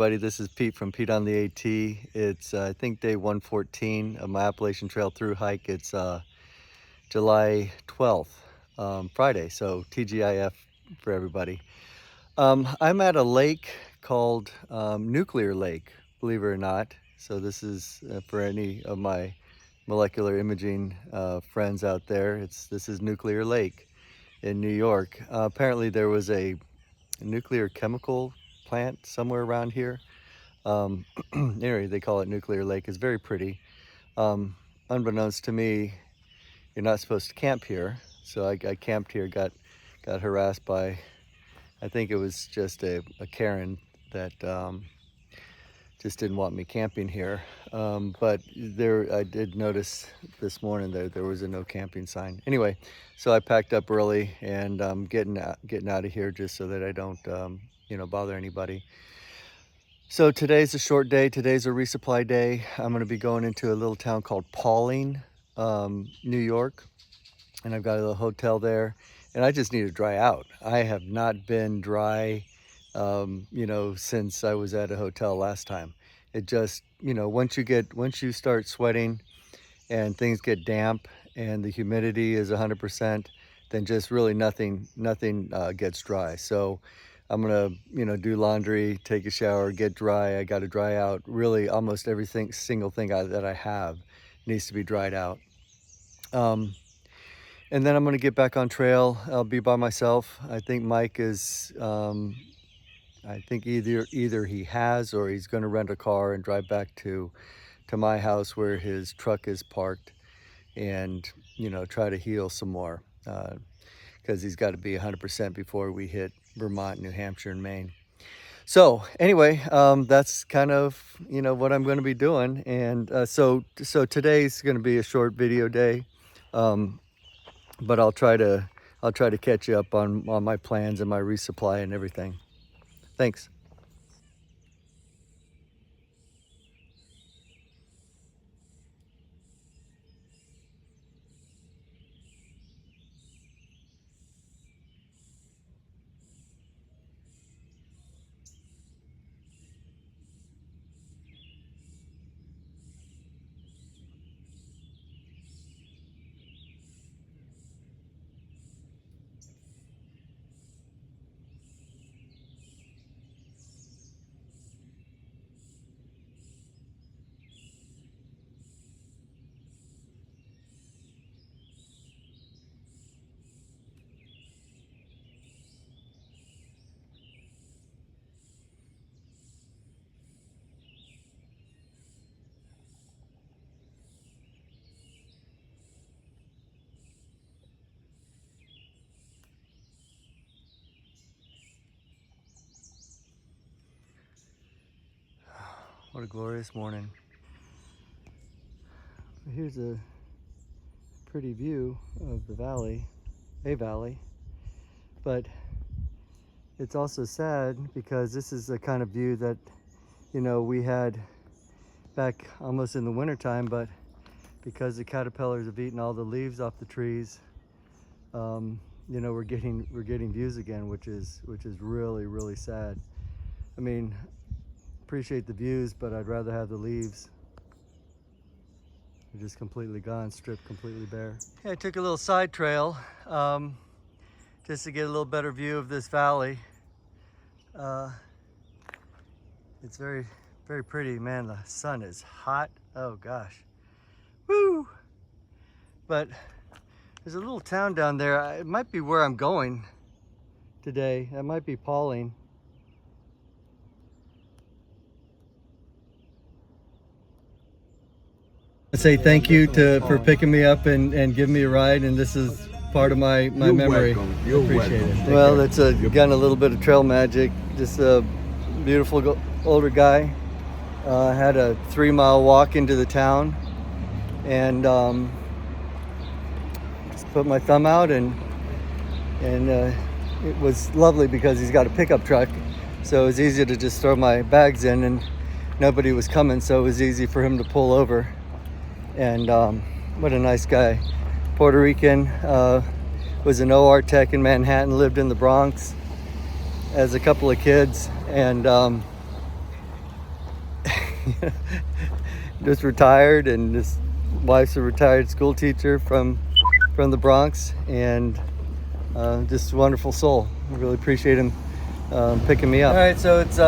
everybody. This is Pete from Pete on the AT. It's I think day 114 of my Appalachian Trail through hike. It's July 12th, Friday, so TGIF for everybody. I'm at a lake called Nuclear Lake, believe it or not. So this is for any of my molecular imaging friends out there. This is Nuclear Lake in New York. Apparently there was a nuclear chemical plant somewhere around here. Anyway, they call it Nuclear Lake. It's very pretty. Unbeknownst to me, you're not supposed to camp here. So I camped here, got harassed by, I think it was just a Karen that just didn't want me camping here. But I did notice this morning that there was a no camping sign. Anyway, so I packed up early and I'm getting out of here just so that I don't bother anybody. So today's a short day. Today's a resupply day. I'm going to be going into a little town called Pawling, New York, and I've got a little hotel there, and I just need to dry out. I have not been dry since I was at a hotel last time. It just, once you start sweating and things get damp and the humidity is 100%, then just really nothing gets dry. So I'm gonna, do laundry, take a shower, get dry. I got to dry out. Really, almost single thing that I have needs to be dried out. And then I'm gonna get back on trail. I'll be by myself. I think Mike is, I think either he has or he's gonna rent a car and drive back to my house where his truck is parked, and try to heal some more, because he's got to be 100% before we hit Vermont, New Hampshire, and Maine. So anyway, that's kind of what I'm going to be doing, and so today's going to be a short video day, but I'll try to catch you up on my plans and my resupply and everything. Thanks. What a glorious morning. Here's a pretty view of the valley, but it's also sad because this is the kind of view that we had back almost in the winter time, but because the caterpillars have eaten all the leaves off the trees, we're getting views again, which is really, really sad. I mean, appreciate the views, but I'd rather have the leaves. They're just completely gone, stripped completely bare. Yeah, I took a little side trail just to get a little better view of this valley. It's very, very pretty. Man, the sun is hot. Oh gosh. Woo! But there's a little town down there. It might be where I'm going today. That might be Pawling. I say thank you for picking me up and giving me a ride, and this is part of my memory. You're Appreciate welcome. it. Well, it's again a little bit of trail magic. Just a beautiful older guy. Had a 3-mile walk into the town, and just put my thumb out, and it was lovely because he's got a pickup truck, so it was easy to just throw my bags in, and nobody was coming, so it was easy for him to pull over. And what a nice guy. Puerto Rican, was an OR tech in Manhattan, lived in the Bronx as a couple of kids, and just retired, and his wife's a retired school teacher from the Bronx, and just a wonderful soul. I really appreciate him picking me up. All right, so it's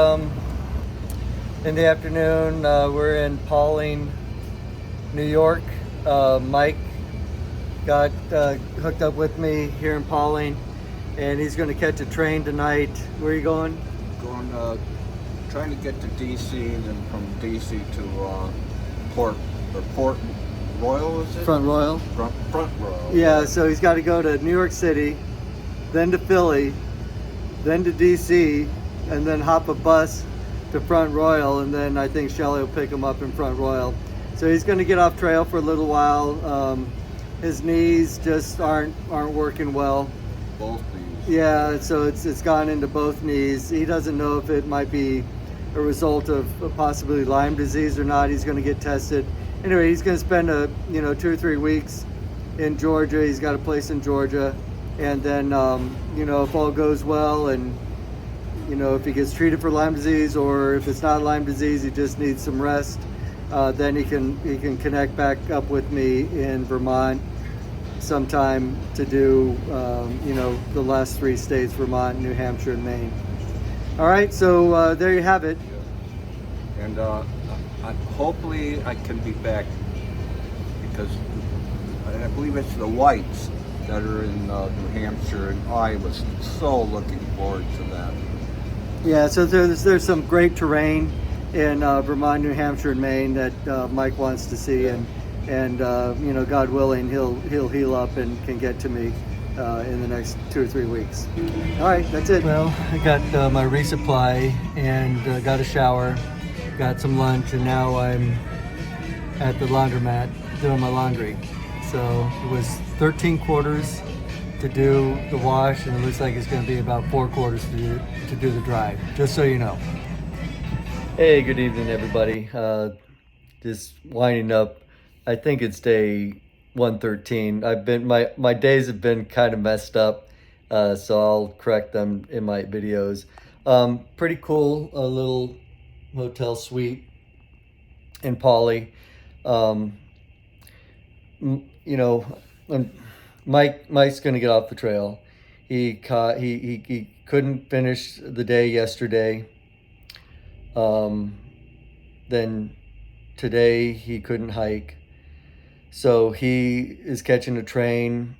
in the afternoon. We're in Pawling, New York. Mike got hooked up with me here in Pawling, and he's going to catch a train tonight. Where are you going? Trying to get to DC, and then from DC to Port Royal, is it? Front Royal. Front Royal. Yeah, so he's got to go to New York City, then to Philly, then to DC, and then hop a bus to Front Royal, and then I think Shelly will pick him up in Front Royal. So he's going to get off trail for a little while. His knees just aren't working well. Both knees. Yeah, so it's gone into both knees. He doesn't know if it might be a result of possibly Lyme disease or not. He's going to get tested. Anyway, he's going to spend 2 or 3 weeks in Georgia. He's got a place in Georgia, and then if all goes well, and if he gets treated for Lyme disease, or if it's not Lyme disease, he just needs some rest, then he can connect back up with me in Vermont sometime to do the last 3 states: Vermont, New Hampshire, and Maine. All right, so there you have it. And hopefully I can be back, because I believe it's the Whites that are in New Hampshire, and I was so looking forward to that. Yeah, so there's some great terrain in Vermont, New Hampshire, and Maine that Mike wants to see, and God willing, he'll heal up and can get to me in the next 2 or 3 weeks. All right, that's it. Well, I got my resupply, and got a shower, got some lunch, and now I'm at the laundromat doing my laundry. So it was 13 quarters to do the wash, and it looks like it's going to be about 4 quarters to do the dry, just so you know. Hey, good evening, everybody. Just winding up. I think it's day 113. My days have been kind of messed up, so I'll correct them in my videos. Pretty cool, a little hotel suite in Pawling. Mike's gonna get off the trail. He couldn't finish the day yesterday. Then today he couldn't hike. So he is catching a train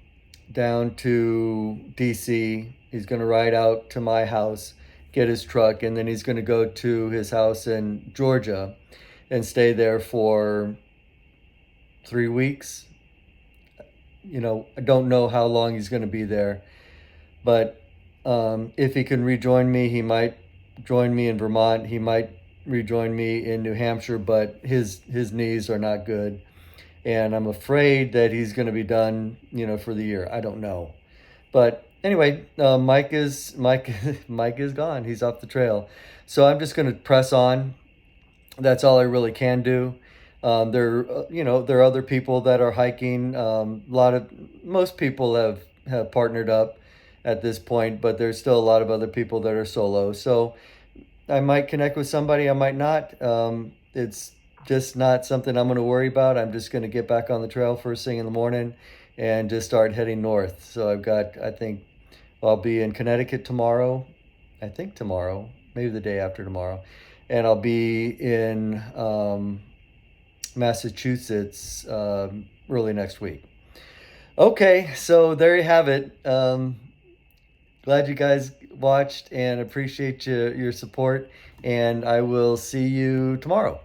down to DC. He's going to ride out to my house, get his truck, and then he's going to go to his house in Georgia and stay there for 3 weeks. I don't know how long he's going to be there, but if he can rejoin me, he might join me in Vermont. He might rejoin me in New Hampshire, but his knees are not good. And I'm afraid that he's going to be done, for the year. I don't know. But anyway, Mike is gone. He's off the trail. So I'm just going to press on. That's all I really can do. There are other people that are hiking. Most people have partnered up at this point, but there's still a lot of other people that are solo. So I might connect with somebody, I might not. It's just not something I'm going to worry about. I'm just going to get back on the trail first thing in the morning and just start heading north. So I think I'll be in Connecticut tomorrow. I think tomorrow, maybe the day after tomorrow. And I'll be in Massachusetts early next week. Okay, so there you have it. Glad you guys watched, and appreciate your support. And I will see you tomorrow.